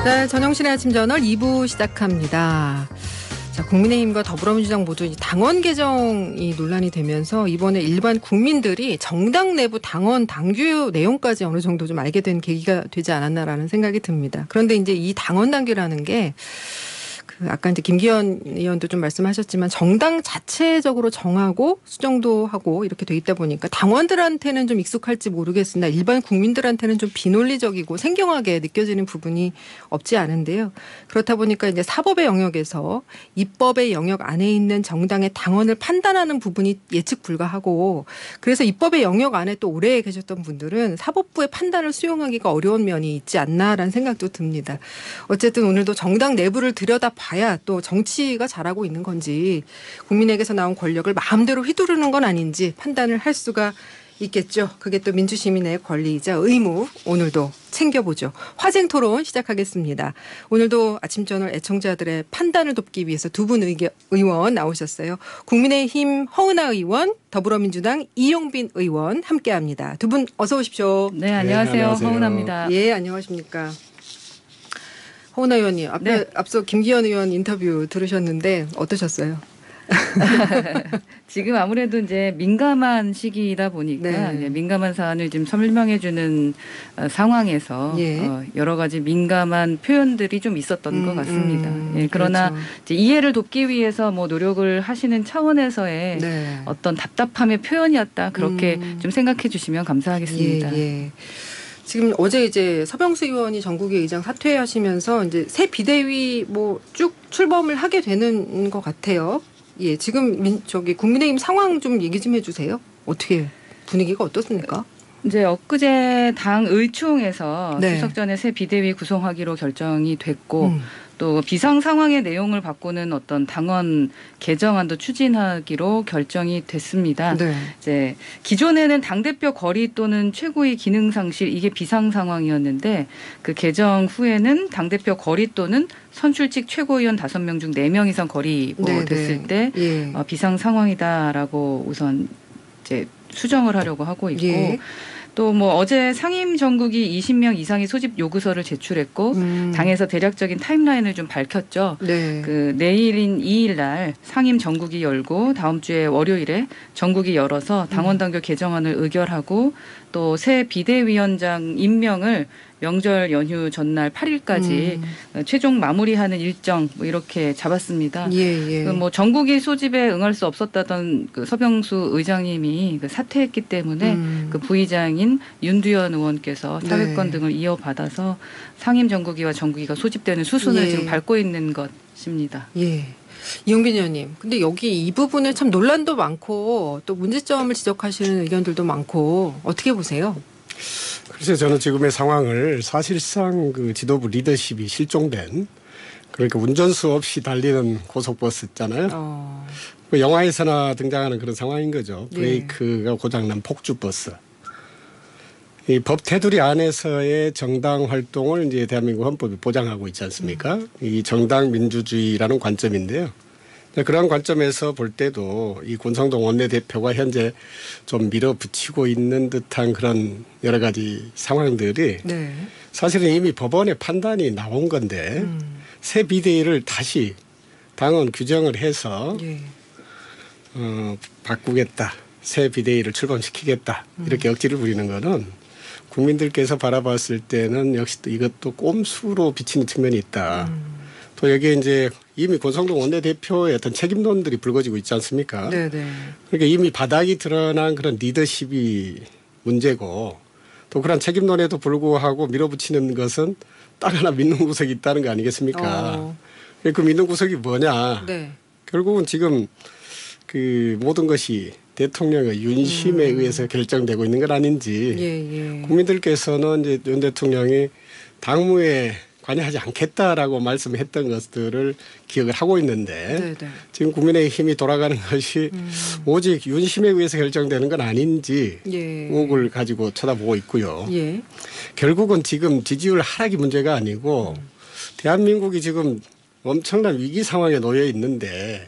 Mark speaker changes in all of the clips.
Speaker 1: 네, 전영신의 아침 저널 2부 시작합니다. 자, 국민의힘과 더불어민주당 모두 당원 개정이 논란이 되면서 이번에 일반 국민들이 정당 내부 당원 당규 내용까지 어느 정도 좀 알게 된 계기가 되지 않았나라는 생각이 듭니다. 그런데 이제 이 당원 당규라는 게 아까 이제 김기현 의원도 좀 말씀하셨지만 정당 자체적으로 정하고 수정도 하고 이렇게 돼 있다 보니까 당원들한테는 좀 익숙할지 모르겠으나 일반 국민들한테는 좀 비논리적이고 생경하게 느껴지는 부분이 없지 않은데요. 그렇다 보니까 이제 사법의 영역에서 입법의 영역 안에 있는 정당의 당원을 판단하는 부분이 예측 불가하고 그래서 입법의 영역 안에 또 오래 계셨던 분들은 사법부의 판단을 수용하기가 어려운 면이 있지 않나라는 생각도 듭니다. 어쨌든 오늘도 정당 내부를 들여다봐야 또 정치가 잘하고 있는 건지 국민에게서 나온 권력을 마음대로 휘두르는 건 아닌지 판단을 할 수가 있겠죠. 그게 또 민주시민의 권리이자 의무 오늘도 챙겨보죠. 화쟁 토론 시작하겠습니다. 오늘도 아침 저널 애청자들의 판단을 돕기 위해서 두 분 의원 나오셨어요. 국민의힘 허은하 의원, 더불어민주당 이용빈 의원 함께합니다. 두 분 어서 오십시오.
Speaker 2: 네, 안녕하세요. 네, 안녕하세요. 허은하입니다.
Speaker 1: 예, 안녕하십니까. 허은하 의원님, 앞서 김기현 의원 인터뷰 들으셨는데 어떠셨어요?
Speaker 2: 지금 아무래도 이제 민감한 시기이다 보니까 네. 민감한 사안을 지금 설명해주는 상황에서 여러 가지 민감한 표현들이 좀 있었던 것 같습니다. 예, 그러나 그렇죠. 이제 이해를 돕기 위해서 뭐 노력을 하시는 차원에서의 어떤 답답함의 표현이었다 그렇게 좀 생각해 주시면 감사하겠습니다.
Speaker 1: 예. 지금 어제 이제 서병수 의원이 전국의 의장 사퇴하시면서 이제 새 비대위 뭐 쭉 출범을 하게 되는 것 같아요. 예, 지금 국민의힘 상황 좀 얘기 좀 해주세요. 어떻게 분위기가 어떻습니까?
Speaker 2: 이제 엊그제 당 의총에서 추석 전에 새 비대위 구성하기로 결정이 됐고 또 비상 상황의 내용을 바꾸는 어떤 당원 개정안도 추진하기로 결정이 됐습니다. 이제 기존에는 당대표 거리 또는 최고위 기능 상실 이게 비상 상황이었는데 그 개정 후에는 당대표 거리 또는 선출직 최고위원 5명 중 4명 이상 거리 됐을 때 비상 상황이다라고 우선 이제 수정을 하려고 하고 있고 또 뭐 어제 상임 정국이 20명 이상의 소집 요구서를 제출했고 당에서 대략적인 타임라인을 좀 밝혔죠. 그 내일인 2일 날 상임 정국이 열고 다음 주에 월요일에 정국이 열어서 당원 당규 개정안을 의결하고 또 새 비대위원장 임명을 명절 연휴 전날 8일까지 최종 마무리하는 일정 뭐 이렇게 잡았습니다. 그 뭐 정국이 소집에 응할 수 없었다던 그 서병수 의장님이 그 사퇴했기 때문에 그 부의장인 윤두현 의원께서 사회권 등을 이어받아서 상임 정국이와 정국이가 소집되는 수순을 지금 밟고 있는 것입니다.
Speaker 1: 이용빈 의원님, 근데 여기 이 부분에 참 논란도 많고 또 문제점을 지적하시는 의견들도 많고 어떻게 보세요?
Speaker 3: 글쎄 저는 지금의 상황을 사실상 그 지도부 리더십이 실종된 그러니까 운전수 없이 달리는 고속버스 있잖아요. 그 영화에서나 등장하는 그런 상황인 거죠. 브레이크가 고장난 폭주버스. 이 법 테두리 안에서의 정당 활동을 이제 대한민국 헌법이 보장하고 있지 않습니까? 이 정당 민주주의라는 관점인데요. 그런 관점에서 볼 때도 이 권성동 원내대표가 현재 좀 밀어붙이고 있는 듯한 그런 여러 가지 상황들이 사실은 이미 법원의 판단이 나온 건데 새 비대위를 다시 당원 규정을 해서 바꾸겠다. 새 비대위를 출범시키겠다. 이렇게 억지를 부리는 거는 국민들께서 바라봤을 때는 역시 또 이것도 꼼수로 비치는 측면이 있다. 또 여기에 이제 이미 권성동 원내대표의 어떤 책임론들이 불거지고 있지 않습니까? 그러니까 이미 바닥이 드러난 그런 리더십이 문제고 또 그런 책임론에도 불구하고 밀어붙이는 것은 딱 하나 믿는 구석이 있다는 거 아니겠습니까? 그 믿는 구석이 뭐냐? 결국은 지금 그 모든 것이 대통령의 윤심에 의해서 결정되고 있는 건 아닌지 국민들께서는 이제 윤 대통령이 당무에 관여하지 않겠다라고 말씀했던 것들을 기억을 하고 있는데 지금 국민의힘이 돌아가는 것이 오직 윤심에 의해서 결정되는 건 아닌지 의혹을 가지고 쳐다보고 있고요. 결국은 지금 지지율 하락이 문제가 아니고 대한민국이 지금 엄청난 위기 상황에 놓여 있는데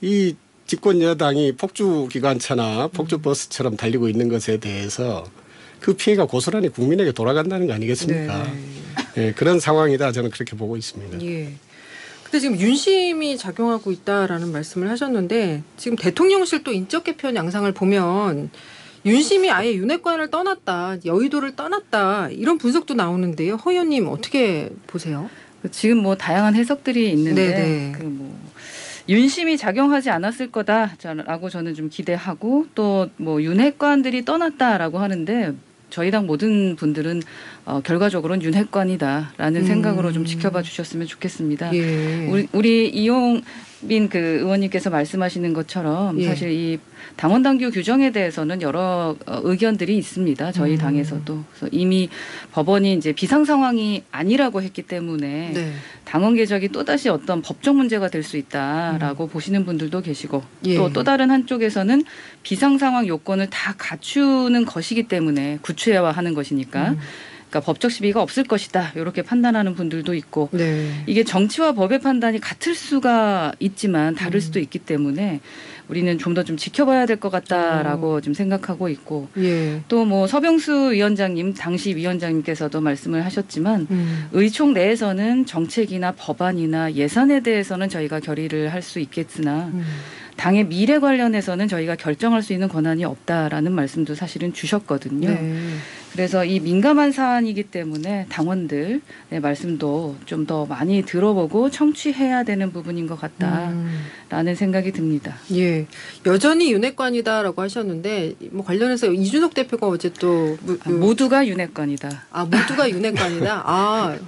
Speaker 3: 이 집권 여당이 폭주기관차나 폭주버스처럼 달리고 있는 것에 대해서 그 피해가 고스란히 국민에게 돌아간다는 거 아니겠습니까? 예, 그런 상황이다 저는 그렇게 보고 있습니다.
Speaker 1: 예. 근데 지금 윤심이 작용하고 있다라는 말씀을 하셨는데 지금 대통령실 또 인적 개편 양상을 보면 윤심이 아예 윤핵관을 떠났다, 여의도를 떠났다 이런 분석도 나오는데요. 허 의원님 어떻게 보세요?
Speaker 2: 지금 뭐 다양한 해석들이 있는데
Speaker 1: 네네.
Speaker 2: 그 뭐 윤심이 작용하지 않았을 거다라고 저는 좀 기대하고 또 뭐 윤핵관들이 떠났다라고 하는데 저희 당 모든 분들은 결과적으로는 윤핵관이다라는 생각으로 좀 지켜봐 주셨으면 좋겠습니다.
Speaker 1: 예.
Speaker 2: 우리 이용빈 그 의원님께서 말씀하시는 것처럼
Speaker 1: 예.
Speaker 2: 사실 이 당원 당규 규정에 대해서는 여러 의견들이 있습니다. 저희 당에서도. 그래서 이미 법원이 이제 비상 상황이 아니라고 했기 때문에
Speaker 1: 네.
Speaker 2: 당원 개정이 또다시 어떤 법적 문제가 될 수 있다라고 보시는 분들도 계시고
Speaker 1: 예.
Speaker 2: 또 다른 한쪽에서는 비상 상황 요건을 다 갖추는 것이기 때문에 구체화하는 것이니까 그러니까 법적 시비가 없을 것이다 이렇게 판단하는 분들도 있고
Speaker 1: 네.
Speaker 2: 이게 정치와 법의 판단이 같을 수가 있지만 다를 수도 있기 때문에 우리는 좀 더 좀 지켜봐야 될 것 같다라고 좀 생각하고 있고
Speaker 1: 예.
Speaker 2: 또 뭐 서병수 위원장님 당시 위원장님께서도 말씀을 하셨지만 의총 내에서는 정책이나 법안이나 예산에 대해서는 저희가 결의를 할 수 있겠으나 당의 미래 관련해서는 저희가 결정할 수 있는 권한이 없다라는 말씀도 사실은 주셨거든요.
Speaker 1: 네.
Speaker 2: 그래서 이 민감한 사안이기 때문에 당원들의 말씀도 좀 더 많이 들어보고 청취해야 되는 부분인 것 같다라는 생각이 듭니다.
Speaker 1: 예. 여전히 윤핵관이다라고 하셨는데 뭐 관련해서 이준석 대표가 어제 또
Speaker 2: 모두가 윤핵관이다.
Speaker 1: 모두가 윤핵관이다.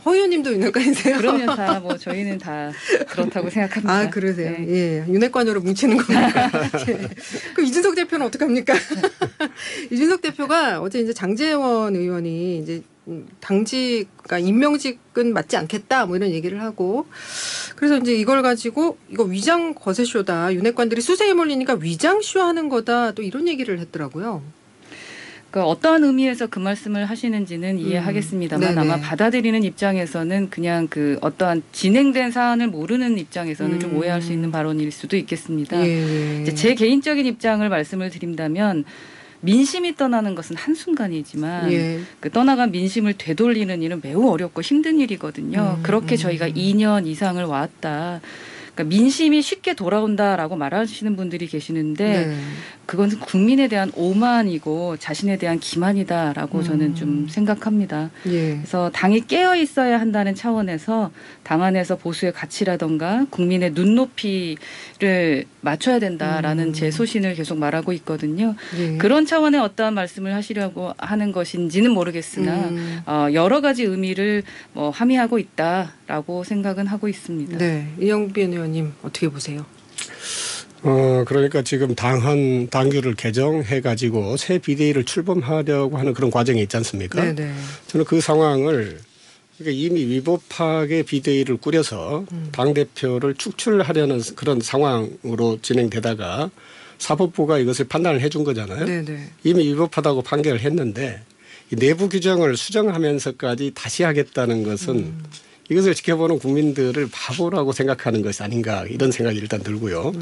Speaker 1: 허 의원님도 윤핵관이세요?
Speaker 2: 그러면 다 뭐 저희는 다 그렇다고 생각합니다.
Speaker 1: 그러세요.
Speaker 2: 네.
Speaker 1: 예. 윤핵관으로 뭉치는 겁니다. 예. 그럼 이준석 대표는 어떡합니까? 이준석 대표가 어제 이제 장제원 의원이 이제 당직, 그러니까 임명직은 맞지 않겠다 뭐 이런 얘기를 하고 그래서 이제 이걸 가지고 이거 위장 거세쇼다. 윤핵관들이 수세에 몰리니까 위장쇼 하는 거다. 또 이런 얘기를 했더라고요.
Speaker 2: 그러니까 어떠한 의미에서 그 말씀을 하시는지는 이해하겠습니다만
Speaker 1: 네네.
Speaker 2: 아마 받아들이는 입장에서는 그냥 그 어떠한 진행된 사안을 모르는 입장에서는 좀 오해할 수 있는 발언일 수도 있겠습니다.
Speaker 1: 예.
Speaker 2: 이제 제 개인적인 입장을 말씀을 드린다면 민심이 떠나는 것은 한순간이지만
Speaker 1: 예.
Speaker 2: 그 떠나간 민심을 되돌리는 일은 매우 어렵고 힘든 일이거든요. 그렇게 저희가 2년 이상을 왔다. 그러니까 민심이 쉽게 돌아온다라고 말하시는 분들이 계시는데
Speaker 1: 네.
Speaker 2: 그건 국민에 대한 오만이고 자신에 대한 기만이다라고 저는 좀 생각합니다.
Speaker 1: 예.
Speaker 2: 그래서 당이 깨어 있어야 한다는 차원에서 당 안에서 보수의 가치라던가 국민의 눈높이를 맞춰야 된다라는 제 소신을 계속 말하고 있거든요.
Speaker 1: 예.
Speaker 2: 그런 차원의 어떠한 말씀을 하시려고 하는 것인지는 모르겠으나 여러 가지 의미를 뭐 함의하고 있다라고 생각은 하고 있습니다.
Speaker 1: 네. 이영빈 의원님 어떻게 보세요?
Speaker 3: 그러니까 지금 당규를 개정해 가지고 새 비대위를 출범하려고 하는 그런 과정이 있지 않습니까?
Speaker 1: 네네.
Speaker 3: 저는 그 상황을 그러니까 이미 위법하게 비대위를 꾸려서 당대표를 축출하려는 그런 상황으로 진행되다가 사법부가 이것을 판단을 해준 거잖아요.
Speaker 1: 네네.
Speaker 3: 이미 위법하다고 판결을 했는데 이 내부 규정을 수정하면서까지 다시 하겠다는 것은 이것을 지켜보는 국민들을 바보라고 생각하는 것이 아닌가 이런 생각이 일단 들고요.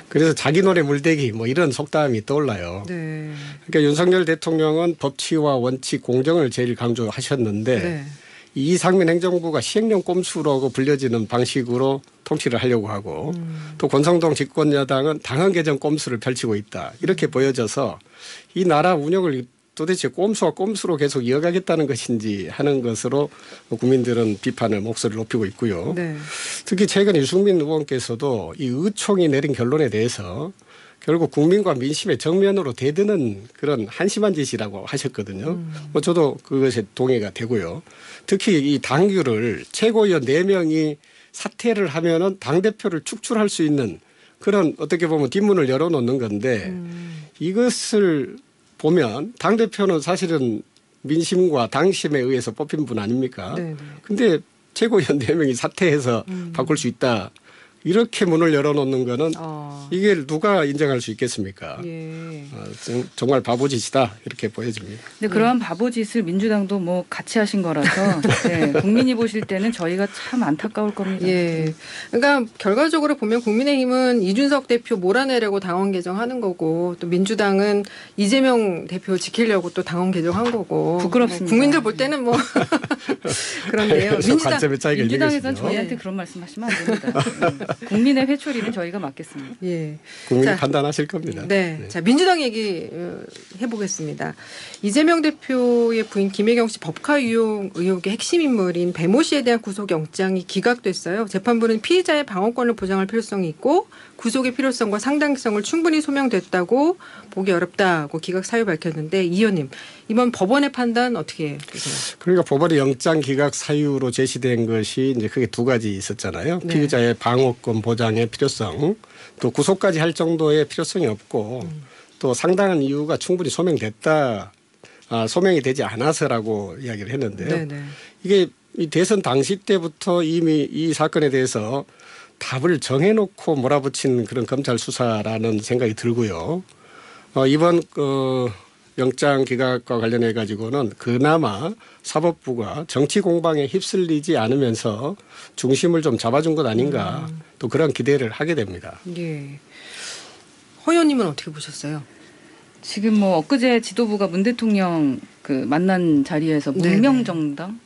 Speaker 3: 그래서 자기 노래 물대기 뭐 이런 속담이 떠올라요.
Speaker 1: 네.
Speaker 3: 그러니까 윤석열 대통령은 법치와 원칙 공정을 제일 강조하셨는데
Speaker 1: 네.
Speaker 3: 이 이상민 행정부가 시행령 꼼수라고 불려지는 방식으로 통치를 하려고 하고 또 권성동 집권여당은 당헌 개정 꼼수를 펼치고 있다. 이렇게 보여져서 이 나라 운영을 도대체 꼼수와 꼼수로 계속 이어가겠다는 것인지 하는 것으로 국민들은 비판의 목소리를 높이고 있고요.
Speaker 1: 네.
Speaker 3: 특히 최근 유승민 의원께서도 이 의총이 내린 결론에 대해서 결국 국민과 민심의 정면으로 대드는 그런 한심한 짓이라고 하셨거든요. 뭐 저도 그것에 동의가 되고요. 특히 이 당규를 최고위원 4명이 사퇴를 하면은 당대표를 축출할 수 있는 그런 어떻게 보면 뒷문을 열어놓는 건데 이것을 보면 당대표는 사실은 민심과 당심에 의해서 뽑힌 분 아닙니까?
Speaker 1: 네네.
Speaker 3: 근데 최고위원 4명이 사퇴해서 바꿀 수 있다. 이렇게 문을 열어놓는 거는 이게 누가 인정할 수 있겠습니까?
Speaker 1: 예.
Speaker 3: 정말 바보짓이다 이렇게 보여집니다.
Speaker 2: 근데 그러한 바보짓을 민주당도 뭐 같이 하신 거라서 네, 국민이 보실 때는 저희가 참 안타까울 겁니다.
Speaker 1: 예. 그러니까 결과적으로 보면 국민의힘은 이준석 대표 몰아내려고 당원 개정하는 거고 또 민주당은 이재명 대표 지키려고 또 당원 개정한 거고
Speaker 2: 부끄럽습니다.
Speaker 1: 뭐 국민들 볼 때는 뭐 그런데요.
Speaker 2: 민주당에서는 저희한테 그런 말씀하시면 안 됩니다. 국민의 회초리는 저희가 맡겠습니다.
Speaker 1: 예.
Speaker 3: 국민이 판단하실 겁니다.
Speaker 1: 네.
Speaker 3: 네.
Speaker 1: 자, 민주당 얘기 해보겠습니다. 이재명 대표의 부인 김혜경 씨 법카 유용 의혹의 핵심 인물인 배모 씨에 대한 구속영장이 기각됐어요. 재판부는 피의자의 방어권을 보장할 필요성이 있고 구속의 필요성과 상당성을 충분히 소명됐다고 보기 어렵다고 기각 사유 밝혔는데 이 의원님 이번 법원의 판단 어떻게 보세요?
Speaker 3: 그러니까 법원의 영장 기각 사유로 제시된 것이 이제 크게 두 가지 있었잖아요.
Speaker 1: 네.
Speaker 3: 피의자의 방어권 보장의 필요성, 또 구속까지 할 정도의 필요성이 없고 또 상당한 이유가 충분히 소명됐다, 소명이 되지 않아서라고 이야기를 했는데요.
Speaker 1: 네네.
Speaker 3: 이게 이 대선 당시 때부터 이미 이 사건에 대해서 답을 정해놓고 몰아붙인 그런 검찰 수사라는 생각이 들고요. 이번 영장 기각과 관련해 가지고는 그나마 사법부가 정치 공방에 휩쓸리지 않으면서 중심을 좀 잡아준 것 아닌가 또 그런 기대를 하게 됩니다.
Speaker 1: 예. 허 의원님은 어떻게 보셨어요?
Speaker 2: 지금 뭐 엊그제 지도부가 문 대통령 그 만난 자리에서 문명정당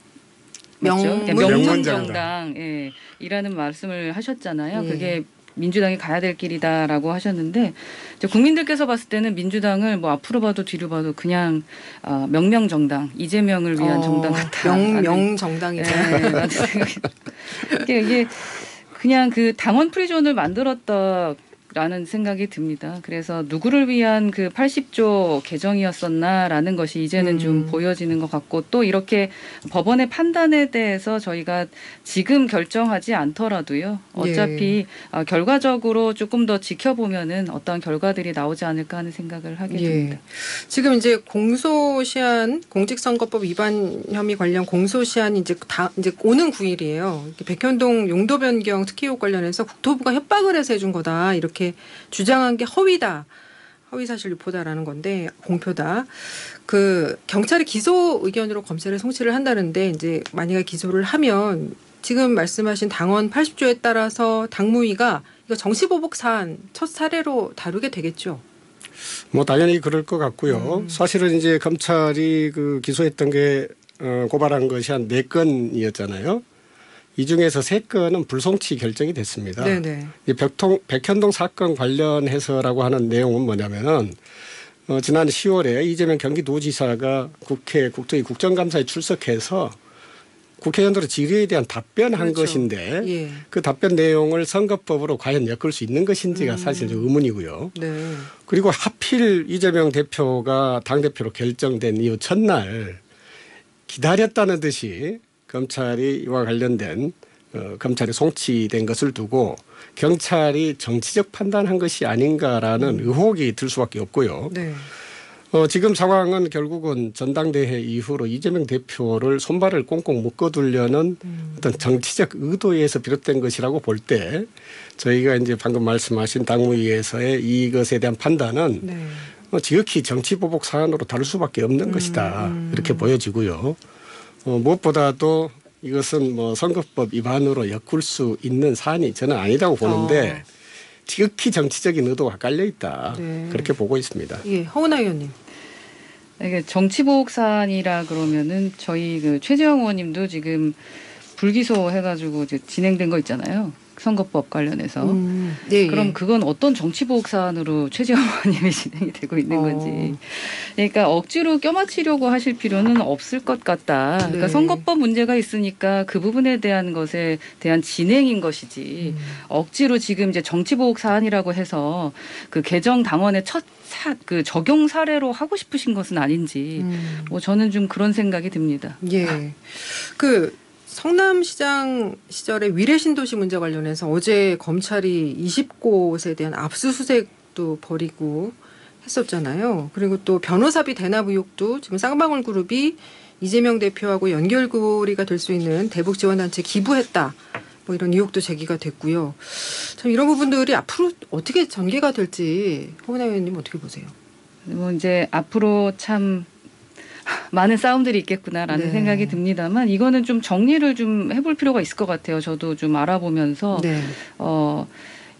Speaker 2: 명문정당 예, 이라는 말씀을 하셨잖아요.
Speaker 1: 예.
Speaker 2: 그게 민주당이 가야 될 길이다라고 하셨는데 이제 국민들께서 봤을 때는 민주당을 뭐 앞으로 봐도 뒤로 봐도 그냥 명명정당 이재명을 위한 정당 같다.
Speaker 1: 명정당이다.
Speaker 2: 네, 라는 생각이 이게 그냥 그 당원 프리존을 만들었다. 라는 생각이 듭니다. 그래서 누구를 위한 그 80조 개정이었었나라는 것이 이제는 좀 보여지는 것 같고 또 이렇게 법원의 판단에 대해서 저희가 지금 결정하지 않더라도요. 어차피 결과적으로 조금 더 지켜보면은 어떤 결과들이 나오지 않을까 하는 생각을 하게 됩니다.
Speaker 1: 지금 이제 공소시한 공직선거법 위반 혐의 관련 공소시한이 이제 오는 9일이에요. 백현동 용도 변경 특혜 의혹 관련해서 국토부가 협박을 해서 해준 거다 이렇게 주장한 게 허위다. 허위사실 유포다라는 건데 공표다. 그 경찰이 기소 의견으로 검찰에 송치를 한다는데 이제 만약에 기소를 하면 지금 말씀하신 당원 80조에 따라서 당무위가 이거 정치보복 사안 첫 사례로 다루게 되겠죠.
Speaker 3: 뭐 당연히 그럴 것 같고요. 사실은 이제 검찰이 그 기소했던 게 고발한 것이 한 4건이었잖아요. 이 중에서 3건은 불송치 결정이 됐습니다.
Speaker 1: 네네.
Speaker 3: 이 백현동 사건 관련해서라고 하는 내용은 뭐냐면은 지난 10월에 이재명 경기도지사가 국회 국토위 국정감사에 출석해서 국회의원들의 질의에 대한 답변한 것인데
Speaker 1: 예.
Speaker 3: 그 답변 내용을 선거법으로 과연 엮을 수 있는 것인지가 사실 좀 의문이고요.
Speaker 1: 네.
Speaker 3: 그리고 하필 이재명 대표가 당대표로 결정된 이후 첫날 기다렸다는 듯이 검찰이 이와 관련된 검찰이 송치된 것을 두고 경찰이 정치적 판단한 것이 아닌가라는 의혹이 들 수밖에 없고요.
Speaker 1: 네.
Speaker 3: 지금 상황은 결국은 전당대회 이후로 이재명 대표를 손발을 꽁꽁 묶어두려는 어떤 정치적 의도에서 비롯된 것이라고 볼 때 저희가 이제 방금 말씀하신 당무위에서의 이것에 대한 판단은
Speaker 1: 네.
Speaker 3: 지극히 정치보복 사안으로 다룰 수밖에 없는 것이다. 이렇게 보여지고요. 무엇보다도 이것은 뭐 선거법 위반으로 엮을 수 있는 사안이 저는 아니라고 보는데 지극히 정치적인 의도가 깔려 있다.
Speaker 1: 네.
Speaker 3: 그렇게 보고 있습니다.
Speaker 1: 예, 허은하 의원님.
Speaker 2: 이게 정치보복 사안이라 그러면은 저희 그 최재형 의원님도 지금 불기소 해가지고 이제 진행된 거 있잖아요. 선거법 관련해서.
Speaker 1: 네,
Speaker 2: 그럼
Speaker 1: 예.
Speaker 2: 그건 어떤 정치보복 사안으로 최재형 의원님이 진행이 되고 있는 건지. 그러니까 억지로 껴맞추려고 하실 필요는 없을 것 같다. 그러니까
Speaker 1: 네.
Speaker 2: 선거법 문제가 있으니까 그 부분에 대한 것에 대한 진행인 것이지. 억지로 지금 이제 정치보복 사안이라고 해서 그 개정 당원의 그 적용 사례로 하고 싶으신 것은 아닌지. 뭐 저는 좀 그런 생각이 듭니다.
Speaker 1: 예. 그 성남시장 시절에 위례 신도시 문제 관련해서 어제 검찰이 20곳에 대한 압수수색도 벌이고 했었잖아요. 그리고 또 변호사비 대납 의혹도 지금 쌍방울 그룹이 이재명 대표하고 연결고리가 될 수 있는 대북 지원단체 기부했다. 뭐 이런 의혹도 제기가 됐고요. 참 이런 부분들이 앞으로 어떻게 전개가 될지 홍은아 의원님 어떻게 보세요?
Speaker 2: 뭐 이제 앞으로 참 많은 싸움들이 있겠구나라는
Speaker 1: 네.
Speaker 2: 생각이 듭니다만 이거는 좀 정리를 좀 해볼 필요가 있을 것 같아요. 저도 좀 알아보면서
Speaker 1: 네.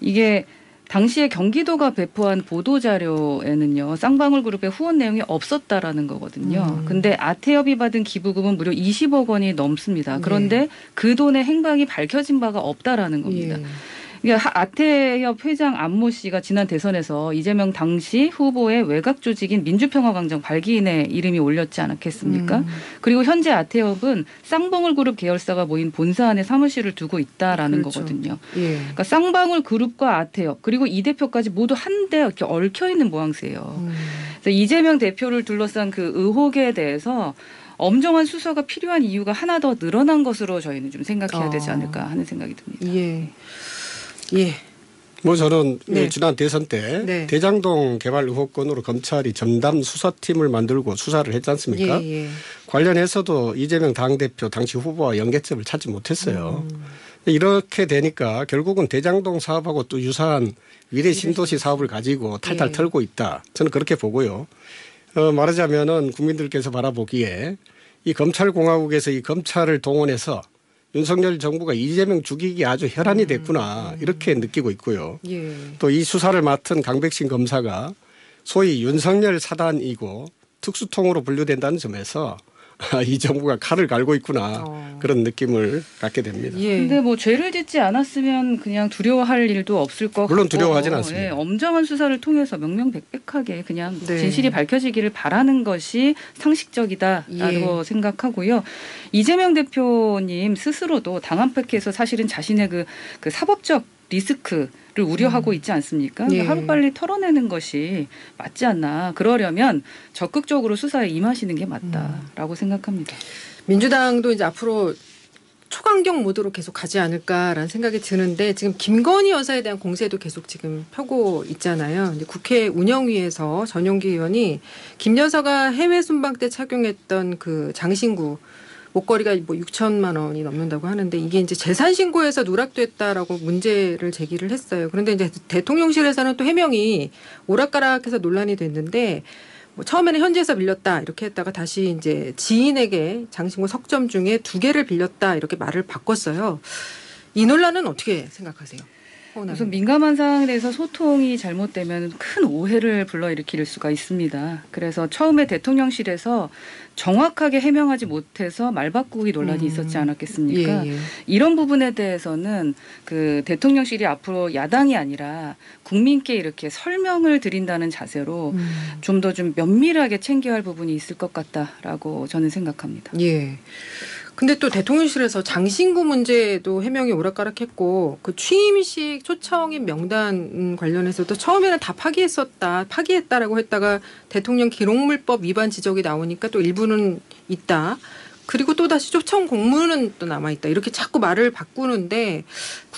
Speaker 2: 이게 당시에 경기도가 배포한 보도자료에는요. 쌍방울그룹의 후원 내용이 없었다라는 거거든요. 근데 아태협이 받은 기부금은 무려 20억 원이 넘습니다. 그런데
Speaker 1: 네.
Speaker 2: 그 돈의 행방이 밝혀진 바가 없다라는 겁니다.
Speaker 1: 예.
Speaker 2: 그러니까 아태협 회장 안모 씨가 지난 대선에서 이재명 당시 후보의 외곽 조직인 민주평화광장 발기인의 이름이 올렸지 않았겠습니까? 그리고 현재 아태협은 쌍방울그룹 계열사가 모인 본사 안에 사무실을 두고 있다라는
Speaker 1: 그렇죠.
Speaker 2: 거거든요.
Speaker 1: 예.
Speaker 2: 그러니까 쌍방울그룹과 아태협 그리고 이 대표까지 모두 한데 이렇게 얽혀 있는 모양새예요. 그래서 이재명 대표를 둘러싼 그 의혹에 대해서 엄정한 수사가 필요한 이유가 하나 더 늘어난 것으로 저희는 좀 생각해야 되지 않을까 하는 생각이 듭니다.
Speaker 1: 예. 예.
Speaker 3: 뭐 저는
Speaker 1: 네.
Speaker 3: 지난 대선 때
Speaker 1: 네.
Speaker 3: 대장동 개발 의혹 건으로 검찰이 전담 수사팀을 만들고 수사를 했지 않습니까?
Speaker 1: 예.
Speaker 3: 관련해서도 이재명 당대표 당시 후보와 연계점을 찾지 못했어요. 이렇게 되니까 결국은 대장동 사업하고 또 유사한 위례 신도시 사업을 가지고 탈탈
Speaker 1: 예.
Speaker 3: 털고 있다. 저는 그렇게 보고요. 말하자면은 국민들께서 바라보기에 이 검찰공화국에서 이 검찰을 동원해서 윤석열 정부가 이재명 죽이기 아주 혈안이 됐구나 이렇게 느끼고 있고요.
Speaker 1: 예.
Speaker 3: 또 이 수사를 맡은 강백신 검사가 소위 윤석열 사단이고 특수통으로 분류된다는 점에서 이 정부가 칼을 갈고 있구나 그런 느낌을 갖게 됩니다.
Speaker 1: 예.
Speaker 2: 근데 뭐 죄를 짓지 않았으면 그냥 두려워할 일도 없을 것 같고
Speaker 3: 물론 두려워하진 않습니다.
Speaker 2: 예, 엄정한 수사를 통해서 명명백백하게 그냥
Speaker 1: 네.
Speaker 2: 진실이 밝혀지기를 바라는 것이 상식적이다라고 생각하고요. 이재명 대표님 스스로도 당 안팎에서 사실은 자신의 그 사법적 리스크를 우려하고 있지 않습니까?
Speaker 1: 예.
Speaker 2: 하루빨리 털어내는 것이 맞지 않나. 그러려면 적극적으로 수사에 임하시는 게 맞다라고 생각합니다.
Speaker 1: 민주당도 이제 앞으로 초강경 모드로 계속 가지 않을까라는 생각이 드는데 지금 김건희 여사에 대한 공세도 계속 지금 펴고 있잖아요. 이제 국회 운영위에서 전용기 의원이 김 여사가 해외 순방 때 착용했던 그 장신구 목걸이가 뭐 6천만 원이 넘는다고 하는데 이게 이제 재산 신고에서 누락됐다라고 문제를 제기를 했어요. 그런데 이제 대통령실에서는 또 해명이 오락가락해서 논란이 됐는데 뭐 처음에는 현지에서 빌렸다 이렇게 했다가 다시 이제 지인에게 장신구 석점 중에 2개를 빌렸다 이렇게 말을 바꿨어요. 이 논란은 어떻게 생각하세요?
Speaker 2: 우선 민감한 사항에 대해서 소통이 잘못되면 큰 오해를 불러일으킬 수가 있습니다. 그래서 처음에 대통령실에서 정확하게 해명하지 못해서 말 바꾸기 논란이 있었지 않았겠습니까?
Speaker 1: 예.
Speaker 2: 이런 부분에 대해서는 그 대통령실이 앞으로 야당이 아니라 국민께 이렇게 설명을 드린다는 자세로 좀 더 좀 면밀하게 챙겨야 할 부분이 있을 것 같다라고 저는 생각합니다.
Speaker 1: 예. 근데 또 대통령실에서 장신구 문제도 해명이 오락가락했고 그 취임식 초청인 명단 관련해서도 처음에는 다 파기했다라고 했다가 대통령 기록물법 위반 지적이 나오니까 또 일부는 있다. 그리고 또 다시 초청 공문은 또 남아있다. 이렇게 자꾸 말을 바꾸는데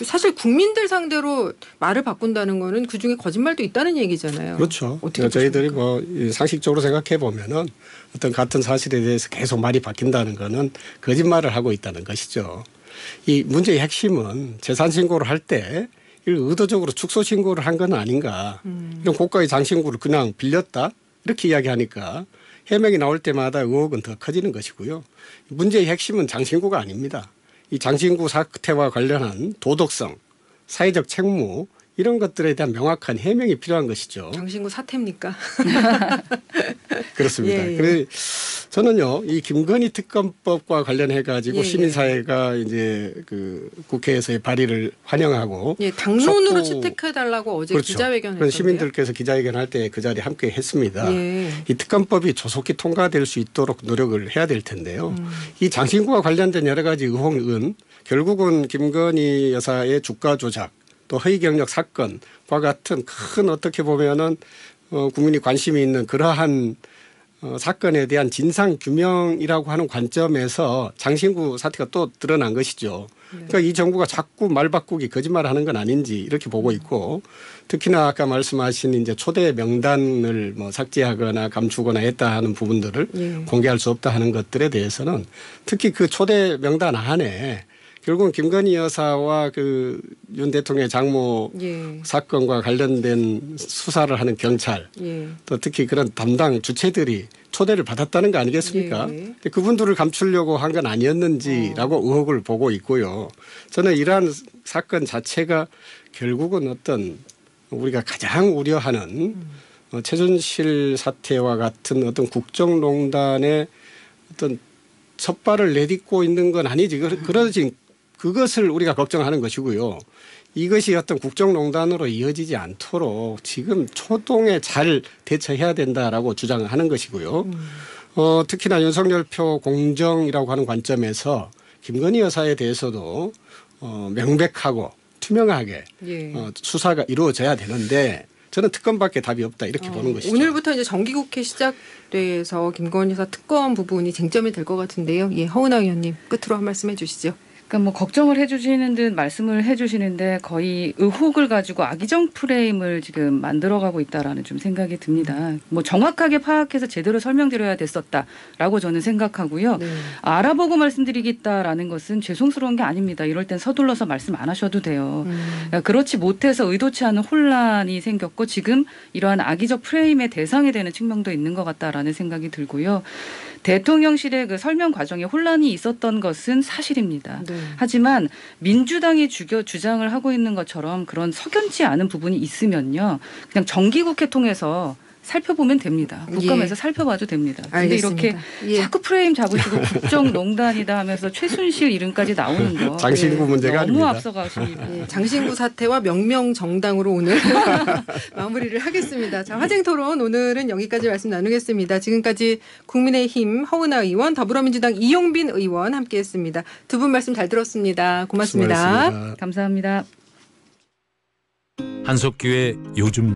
Speaker 1: 사실 국민들 상대로 말을 바꾼다는 거는 그중에 거짓말도 있다는 얘기잖아요.
Speaker 3: 그렇죠.
Speaker 1: 어떻게
Speaker 3: 저희들이
Speaker 1: 보십니까?
Speaker 3: 뭐 상식적으로 생각해 보면은 어떤 같은 사실에 대해서 계속 말이 바뀐다는 거는 거짓말을 하고 있다는 것이죠. 이 문제의 핵심은 재산 신고를 할 때 이걸 의도적으로 축소 신고를 한 건 아닌가. 이런 고가의 장신구를 그냥 빌렸다 이렇게 이야기하니까 해명이 나올 때마다 의혹은 더 커지는 것이고요. 문제의 핵심은 장신구가 아닙니다. 이 장신구 사태와 관련한 도덕성, 사회적 책무 이런 것들에 대한 명확한 해명이 필요한 것이죠.
Speaker 1: 장신구 사태입니까?
Speaker 3: 그렇습니다.
Speaker 1: 예.
Speaker 3: 그래서 저는요, 이 김건희 특검법과 관련해 가지고
Speaker 1: 예.
Speaker 3: 시민사회가 이제 그 국회에서의 발의를 환영하고
Speaker 1: 예, 당론으로
Speaker 3: 속도-
Speaker 1: 채택해달라고 어제
Speaker 3: 그렇죠.
Speaker 1: 기자회견을
Speaker 3: 그런
Speaker 1: 했던데요.
Speaker 3: 시민들께서 기자회견할 때 그 자리에 함께 했습니다.
Speaker 1: 예.
Speaker 3: 이 특검법이 조속히 통과될 수 있도록 노력을 해야 될 텐데요. 이 장신구와 관련된 여러 가지 의혹은 결국은 김건희 여사의 주가 조작 또 허위 경력 사건과 같은 큰 어떻게 보면은 국민이 관심이 있는 그러한 사건에 대한 진상 규명이라고 하는 관점에서 장신구 사태가 또 드러난 것이죠. 그러니까 이 정부가 자꾸 말 바꾸기 거짓말하는 건 아닌지 이렇게 보고 있고 특히나 아까 말씀하신 이제 초대 명단을 뭐 삭제하거나 감추거나 했다 하는 부분들을
Speaker 1: 예.
Speaker 3: 공개할 수 없다 하는 것들에 대해서는 특히 그 초대 명단 안에 결국은 김건희 여사와 그 윤 대통령의 장모
Speaker 1: 예.
Speaker 3: 사건과 관련된 수사를 하는 경찰
Speaker 1: 예.
Speaker 3: 또 특히 그런 담당 주체들이 초대를 받았다는 거 아니겠습니까?
Speaker 1: 예.
Speaker 3: 근데 그분들을 감추려고 한 건 아니었는지라고 의혹을 보고 있고요. 저는 이러한 사건 자체가 결국은 어떤 우리가 가장 우려하는 최순실 사태와 같은 어떤 국정농단의 어떤 첩발을 내딛고 있는 건 아니지. 그러지 그것을 우리가 걱정하는 것이고요. 이것이 어떤 국정농단으로 이어지지 않도록 지금 초동에 잘 대처해야 된다라고 주장을 하는 것이고요. 특히나 윤석열 표 공정이라고 하는 관점에서 김건희 여사에 대해서도 명백하고 투명하게
Speaker 1: 예.
Speaker 3: 수사가 이루어져야 되는데 저는 특검밖에 답이 없다 이렇게 보는 것이죠.
Speaker 1: 오늘부터 이제 정기국회 시작돼서 김건희 여사 특검 부분이 쟁점이 될 것 같은데요. 예, 허은하 의원님 끝으로 한 말씀 해주시죠.
Speaker 2: 그러니까 뭐 걱정을 해주시는 듯 말씀을 해주시는데 거의 의혹을 가지고 악의적 프레임을 지금 만들어가고 있다라는 좀 생각이 듭니다. 뭐 정확하게 파악해서 제대로 설명드려야 됐었다라고 저는 생각하고요.
Speaker 1: 네.
Speaker 2: 알아보고 말씀드리겠다라는 것은 죄송스러운 게 아닙니다. 이럴 땐 서둘러서 말씀 안 하셔도 돼요. 그러니까 그렇지 못해서 의도치 않은 혼란이 생겼고 지금 이러한 악의적 프레임의 대상이 되는 측면도 있는 것 같다라는 생각이 들고요. 대통령실의 그 설명 과정에 혼란이 있었던 것은 사실입니다.
Speaker 1: 네.
Speaker 2: 하지만 민주당이 주장을 하고 있는 것처럼 그런 석연치 않은 부분이 있으면요. 그냥 정기국회 통해서 살펴보면 됩니다. 국감에서
Speaker 1: 예.
Speaker 2: 살펴봐도 됩니다. 그런데 이렇게
Speaker 1: 예.
Speaker 2: 자꾸 프레임 잡으시고 국정농단이다 하면서 최순실 이름까지 나오는 거.
Speaker 3: 장신구 문제가
Speaker 2: 너무
Speaker 3: 아닙니다.
Speaker 2: 앞서가십니다.
Speaker 1: 예, 장신구 사태와 명명정당으로 오늘 마무리를 하겠습니다. 자, 화쟁토론 오늘은 여기까지 말씀 나누겠습니다. 지금까지 국민의힘 허은하 의원, 더불어민주당 이용빈 의원 함께했습니다. 두 분 말씀 잘 들었습니다. 고맙습니다.
Speaker 3: 수고하셨습니다.
Speaker 2: 감사합니다.
Speaker 4: 한석규의 요즘